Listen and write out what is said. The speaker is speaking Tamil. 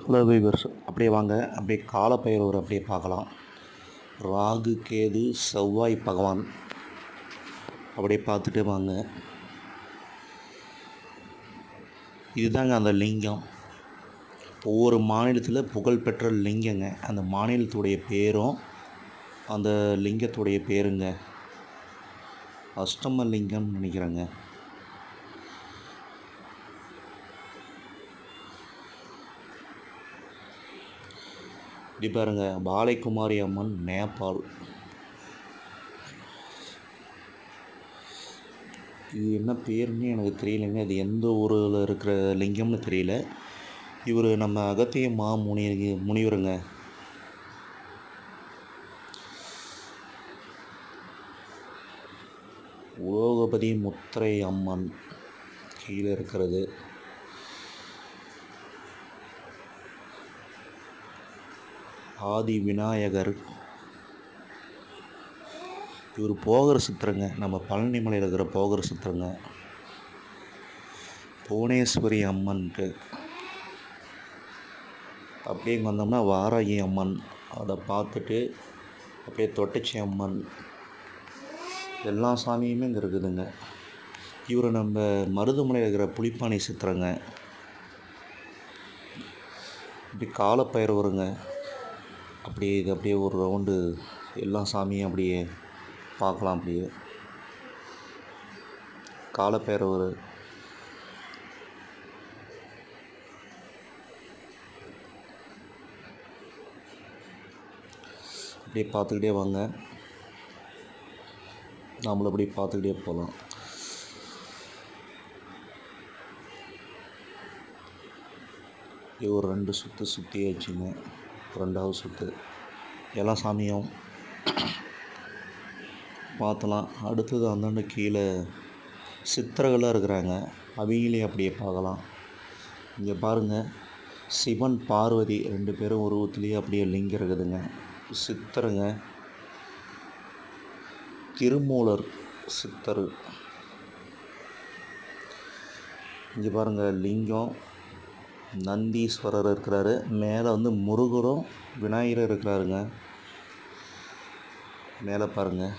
ஹலோ வீவர்ஸ், அப்படியே வாங்க அப்படியே காலபைரவர் அப்படியே பார்க்கலாம். ராகு கேது செவ்வாய் பகவான் அப்படியே பார்த்துட்டு வாங்க. இதுதாங்க அந்த லிங்கம். ஒவ்வொரு மாநிலத்தில் புகழ்பெற்ற லிங்கங்க. அந்த மாநிலத்துடைய பேரும் அந்த லிங்கத்துடைய பேருங்க அஷ்டமலிங்கம்னு நினைக்கிறேங்க. இப்படி பாருங்க, பாலைக்குமாரி அம்மன், நேபாள். இது என்ன பேருன்னு எனக்கு தெரியலைங்க. இது எந்த ஊரில் இருக்கிற லிங்கம்னு தெரியல. இவர் நம்ம அகத்திய முனிவருங்க. உலோகபதி முத்திரை அம்மன் கீழே இருக்கிறது. ஆதி விநாயகர். இவர் போகர் சித்திரங்க. நம்ம பழனி மலையில் இருக்கிற போகர் சித்திரங்க. புவனேஸ்வரி அம்மன்ட்டு அப்படியே இங்கே வந்தோம்னா வாராகி அம்மன், அதை பார்த்துட்டு அப்படியே தொட்டச்சி அம்மன், எல்லா சாமியுமே இங்கே இருக்குதுங்க. இவர் நம்ம மருதமலையில் இருக்கிற புலிப்பாணி சித்திரங்க. இப்படி காலப்பைரவருங்க. அப்படியே இது அப்படியே ஒரு ரவுண்டு எல்லா சாமியும் அப்படியே பார்க்கலாம். அப்படியே காலப்பைரவர். அப்படியே பார்த்துக்கிட்டே வாங்க, நம்மளும் அப்படியே பார்த்துக்கிட்டே போகலாம். ஒரு 2 சுற்று சுற்றியாச்சுங்க. 2வது சுற்று எல்லா சாமியும் பார்த்தலாம். அடுத்தது அந்தாண்ட கீழே சித்தர்களாக இருக்கிறாங்க, அவங்களையும் அப்படியே பார்க்கலாம். இங்கே பாருங்கள், சிவன் பார்வதி 2 பேரும் உருவத்துலேயே அப்படியே லிங்கம் இருக்குதுங்க. சித்தருங்க, திருமூலர் சித்தர். இங்கே பாருங்கள், லிங்கம், நந்தீஸ்வரர் இருக்கிறாரு. மேலே முருகரும் விநாயகரும் இருக்கிறாருங்க. மேலே பாருங்கள்.